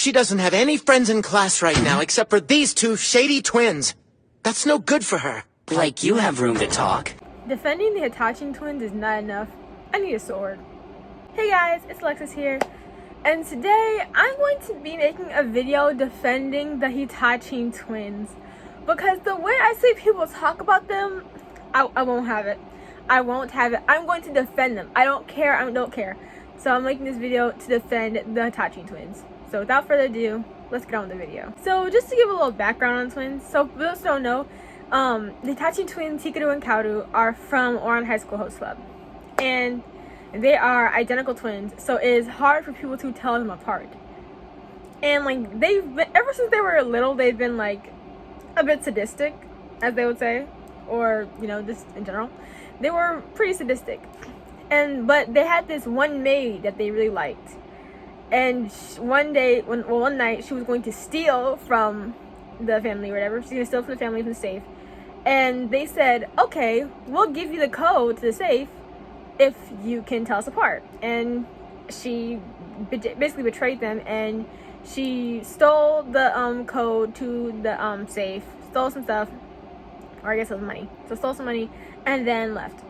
she doesn't have any friends in class right now except for these two shady twins. That's no good for her. Like you have room to talk. Defending the Hitachiin twins is not enough. I need a sword. Hey guys, it's Alexis here. And today I'm going to be making a video defending the Hitachiin twins. Because the way I see people talk about them, I won't have it. I won't have it. I'm going to defend them. I don't care. I don't care. So I'm making this video to defend the Hitachiin twins. So without further ado, let's get on with the video. So just to give a little background on twins. So for those who don't know, the Hitachiin twins, Hikaru and Kaoru, are from Ouran High School Host Club. And they are identical twins. So it is hard for people to tell them apart. And like they've been, ever since they were little, they've been like a bit sadistic, as they would say. Or, you know, just in general. They were pretty sadistic. But they had this one maid that they really liked. And one night, she was going to steal from the family or whatever. She's going to steal from the family from the safe. And they said, okay, we'll give you the code to the safe if you can tell us apart. And she basically betrayed them. And she stole the code to the safe. Stole some stuff. Or I guess it was money. So stole some money and then left.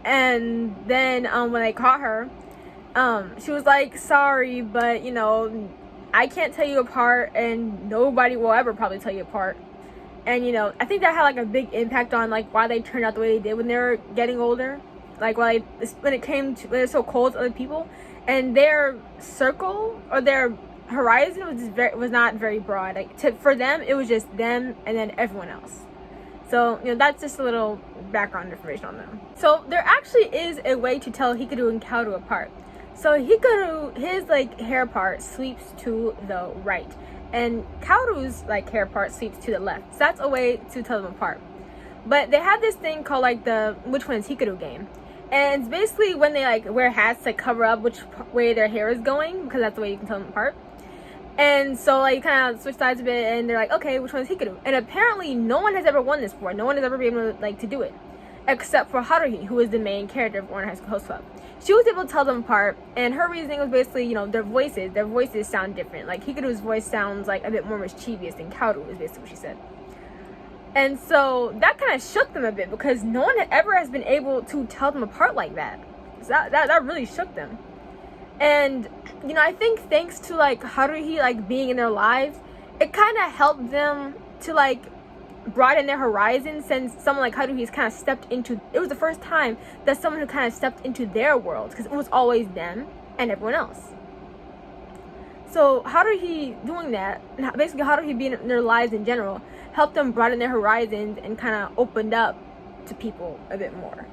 And then when they caught her, she was like, sorry, but you know, I can't tell you apart and nobody will ever probably tell you apart. And you know, I think that had like a big impact on like why they turned out the way they did when they were getting older. Like when it was so cold to other people, and their circle or their horizon was not very broad. Like for them, it was just them and then everyone else. So, you know, that's just a little background information on them. So, there actually is a way to tell Hikaru and Kaoru apart. So, Hikaru, his, like, hair part sweeps to the right. And Kaoru's, like, hair part sweeps to the left. So, that's a way to tell them apart. But they have this thing called, like, the which one is Hikaru game. And it's basically when they, like, wear hats to cover up which way their hair is going. Because that's the way you can tell them apart. And so, like, kind of switch sides a bit, and they're like, okay, which one is Hikaru? And apparently, no one has ever won this before. No one has ever been able to, like, to do it. Except for Haruhi, who is the main character of Ouran High School Host Club. She was able to tell them apart, and her reasoning was basically, you know, their voices sound different. Like, Hikaru's voice sounds, like, a bit more mischievous than Kaoru, is basically what she said. And so, that kind of shook them a bit, because no one ever has been able to tell them apart like that. So that really shook them. And, you know, I think thanks to, like, Haruhi, like, being in their lives, it kind of helped them to, like, broaden their horizon, since someone like Haruhi's kind of stepped into, it was the first time that someone who kind of stepped into their world, because it was always them and everyone else. So, Haruhi doing that, basically Haruhi being in their lives in general, helped them broaden their horizons and kind of opened up to people a bit more.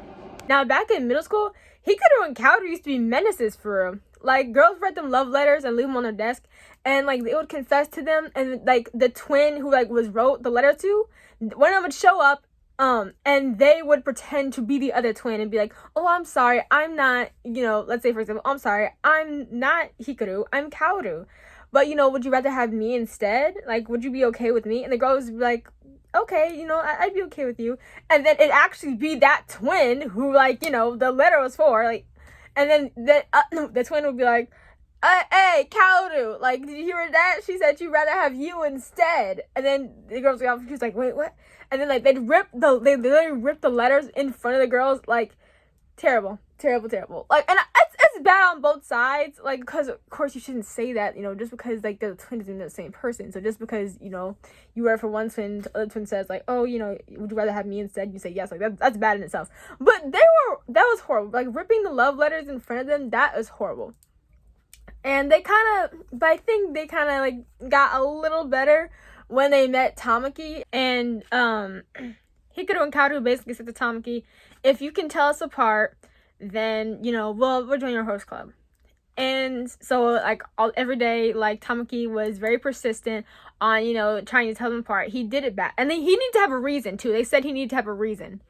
Now, back in middle school, Hikaru and Kaoru used to be menaces for real. Like, girls write them love letters and leave them on their desk, and like they would confess to them, and like the twin who like wrote the letter to, one of them would show up, and they would pretend to be the other twin and be like, oh, I'm sorry, I'm not, you know, let's say for example, I'm sorry, I'm not Hikaru, I'm Kaoru, but you know, would you rather have me instead? Like, would you be okay with me? And the girls would be like, okay, you know, I'd be okay with you. And then it actually be that twin who, like, you know, the letter was for, like, and then the twin would be like, hey, Kaoru, like, did you hear that? She said she'd rather have you instead. And then the girls got off, she was like, wait, what? And then, like, they literally ripped the letters in front of the girls, like, terrible. Like, and it's bad on both sides, like, because of course you shouldn't say that, you know, just because, like, the twin isn't the same person. So just because, you know, you were for one twin, the other twin says, like, oh, you know, would you rather have me instead? You say yes, like, that's bad in itself. But that was horrible. Like, ripping the love letters in front of them, that is horrible. And they kind of, but I think they kind of, like, got a little better when they met Tamaki. And Hikaru and Kaoru basically said to Tamaki, if you can tell us apart, then, you know, we'll join your host club. And so, like, every day, like, Tamaki was very persistent on, you know, trying to tell them apart. He did it back. And then he needed to have a reason, too. They said he needed to have a reason.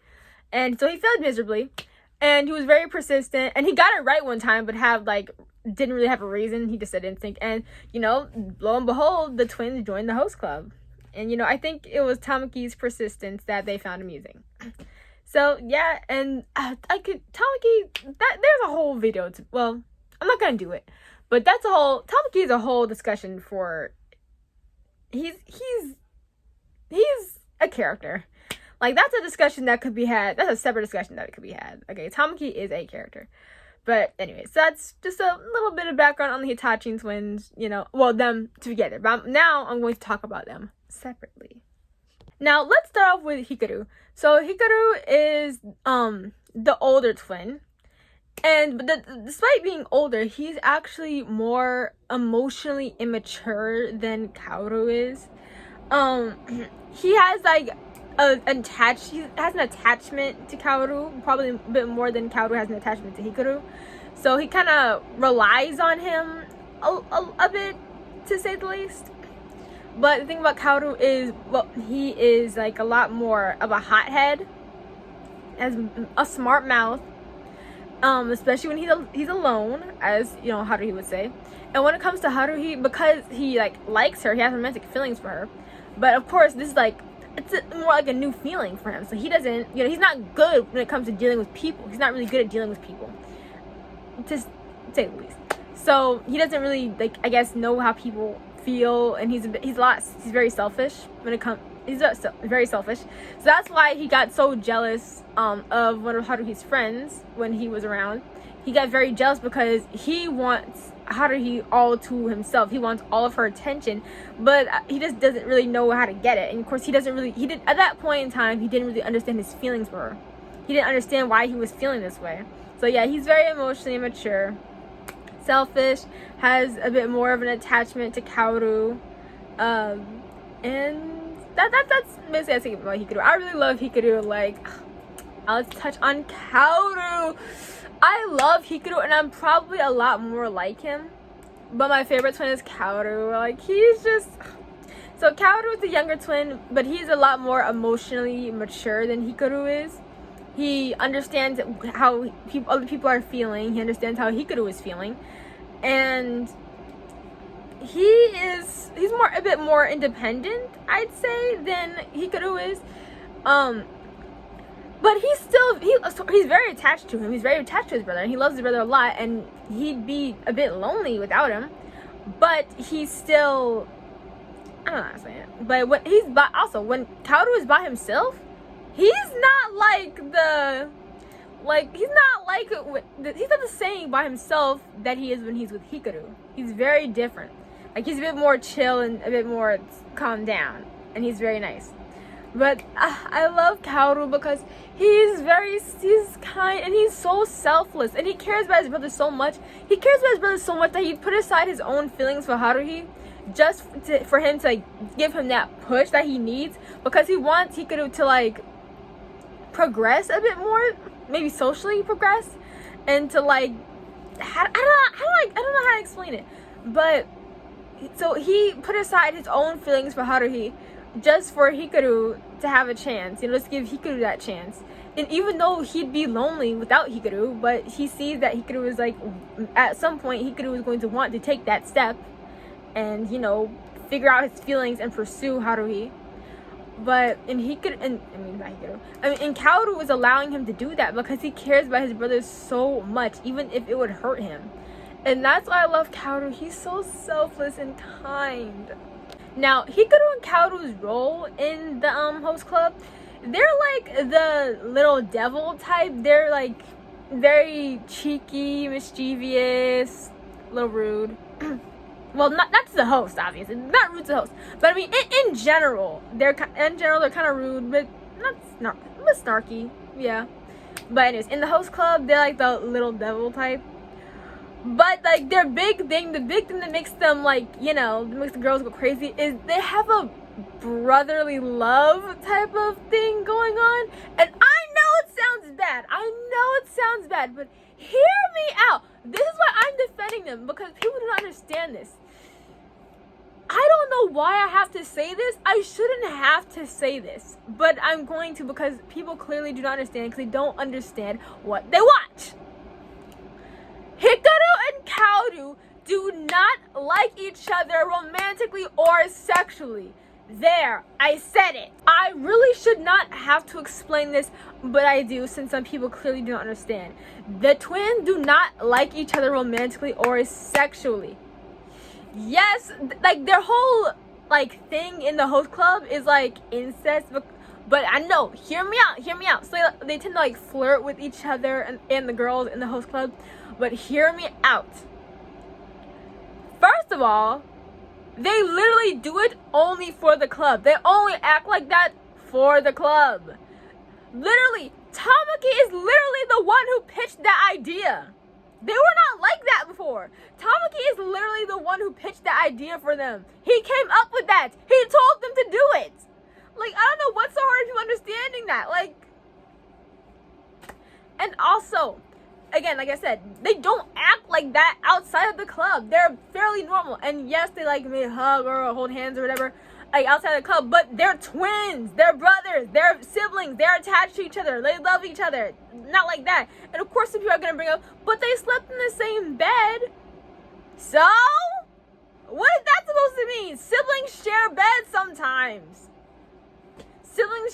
And so he failed miserably. And he was very persistent. And he got it right one time, but didn't really have a reason. He just said didn't think. And, you know, lo and behold, the twins joined the host club. And, you know, I think it was Tamaki's persistence that they found amusing. So, yeah, and Tamaki, there's a whole video, well, I'm not gonna do it, But that's a whole, Tamaki is a whole discussion for, he's a character. Like, that's a discussion that could be had. That's a separate discussion that could be had. Okay, Tamaki is a character. But anyways, that's just a little bit of background on the Hitachiin twins, you know, well, them together. But now I'm going to talk about them separately. Now, let's start off with Hikaru. So, Hikaru is the older twin. And despite being older, he's actually more emotionally immature than Kaoru is. He has like he has an attachment to Kaoru, probably a bit more than Kaoru has an attachment to Hikaru. So he kind of relies on him a bit, to say the least. But the thing about Kaoru is, well, he is like a lot more of a hothead, has a smart mouth, especially when he's alone, as you know, Haruhi would say. And when it comes to Haruhi, because he like likes her, he has romantic feelings for her. But of course, this is like, it's more like a new feeling for him. So he doesn't, you know, he's not good when it comes to dealing with people. He's not really good at dealing with people, to say the least. So he doesn't really, like, I guess, know how people feel, and he's very selfish when it comes. He's very selfish. So that's why he got so jealous of one of Haruhi's friends when he was around. He got very jealous because he wants Haruhi all to himself. He wants all of her attention, but he just doesn't really know how to get it. And of course, at that point in time, he didn't really understand his feelings for her. He didn't understand why he was feeling this way. So yeah, he's very emotionally immature, selfish, has a bit more of an attachment to Kaoru, and that's basically I think about Hikaru. I really love Hikaru. Like, let's touch on Kaoru. I love Hikaru, and I'm probably a lot more like him. But my favorite twin is Kaoru. Like, he's just... So Kaoru is the younger twin, but he's a lot more emotionally mature than Hikaru is. He understands how other people are feeling. He understands how Hikaru is feeling. And he's a bit more independent, I'd say, than Hikaru is. But he's very attached to him. He's very attached to his brother, and he loves his brother a lot, and he'd be a bit lonely without him. But he's still, I don't know how to say it. But when when Kaoru is by himself, he's not the same by himself that he is when he's with Hikaru. He's very different. Like, he's a bit more chill and a bit more calmed down, and he's very nice. But I love Kaoru because he's kind, and he's so selfless, and he cares about his brother so much. He cares about his brother so much that he put aside his own feelings for Haruhi just for him to give him that push that he needs, because he wants Hikaru to like progress a bit more, maybe socially progress, and to like I don't know how to explain it. But so he put aside his own feelings for Haruhi just for Hikaru to have a chance, you know, let's give Hikaru that chance. And even though he'd be lonely without Hikaru, but he sees that Hikaru is like, at some point Hikaru is going to want to take that step and, you know, figure out his feelings and pursue Haruhi. But Kaoru is allowing him to do that because he cares about his brother so much, even if it would hurt him. And that's why I love Kaoru. He's so selfless and kind. Now, Hikaru and Kaoru's role in the host club, they're like the little devil type. They're like very cheeky, mischievous, a little rude. Well, not to the host, obviously. Not rude to the host. But I mean, in general, they're kind of rude, but but snarky. Yeah. But anyways, in the host club, they're like the little devil type. But like the big thing that makes them, like, you know, makes the girls go crazy is they have a brotherly love type of thing going on. And I know it sounds bad, but hear me out. This is why I'm defending them, because people do not understand this. I don't know why I have to say this. I shouldn't have to say this, but I'm going to, because people clearly do not understand, because they don't understand what they watch. Hikaru and Kaoru do not like each other romantically or sexually. There, I said it. I really should not have to explain this, but I do, since some people clearly do not understand. The twins do not like each other romantically or sexually. Yes, like their whole like thing in the host club is like incest, but I know, hear me out. So they tend to like flirt with each other and the girls in the host club, but hear me out. First of all, they literally do it only for the club. They only act like that for the club. Literally, Tamaki is literally the one who pitched that idea. They were not like that before. Tamaki is literally the one who pitched the idea for them. He came up with that. He told them to do it. Like, I don't know what's so hard of you understanding that. Like, and also, again, like I said, they don't act like that outside of the club. They're fairly normal. And yes, they like may hug or hold hands or whatever, like outside the club, but they're twins, they're brothers, they're siblings, they're attached to each other, they love each other. Not like that. And of course some people are gonna bring up, but they slept in the same bed. So what is that supposed to mean? Siblings share beds sometimes. Sometimes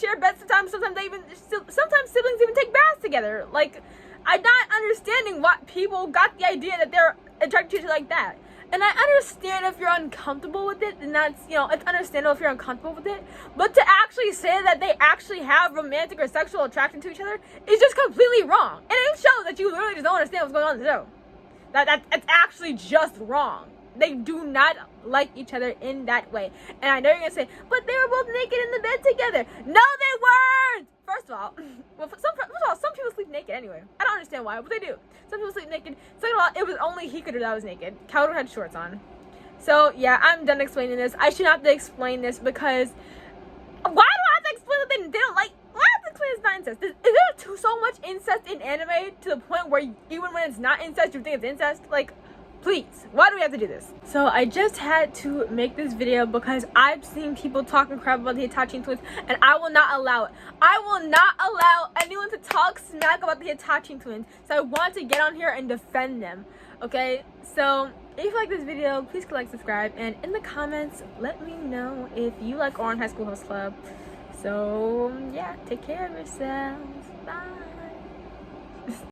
siblings even take baths together. Like, I'm not understanding what people got the idea that they're attracted to each other like that. And I understand if you're uncomfortable with it, and that's, you know, it's understandable if you're uncomfortable with it. But to actually say that they actually have romantic or sexual attraction to each other is just completely wrong. And it shows that you literally just don't understand what's going on in the show. That's actually just wrong. They do not like each other in that way. And I know you're gonna say, but they were both naked in the bed together. No, they weren't! First of all, some people sleep naked anyway. I don't understand why, but they do. Some people sleep naked. Second of all, it was only Hikaru that was naked. Kaoru had shorts on. So, yeah, I'm done explaining this. I shouldn't have to explain this because... Why do I have to explain that they don't like... Why do I have to explain it's not incest? Is there so much incest in anime to the point where even when it's not incest, you think it's incest? Like... Please, why do we have to do this? So I just had to make this video because I've seen people talking crap about the Hitachiin twins, and I will not allow it. I will not allow anyone to talk smack about the Hitachiin twins. So I want to get on here and defend them. Okay? So if you like this video, please click like, subscribe, and in the comments, let me know if you like Ouran High School Host Club. So yeah, take care of yourselves. Bye.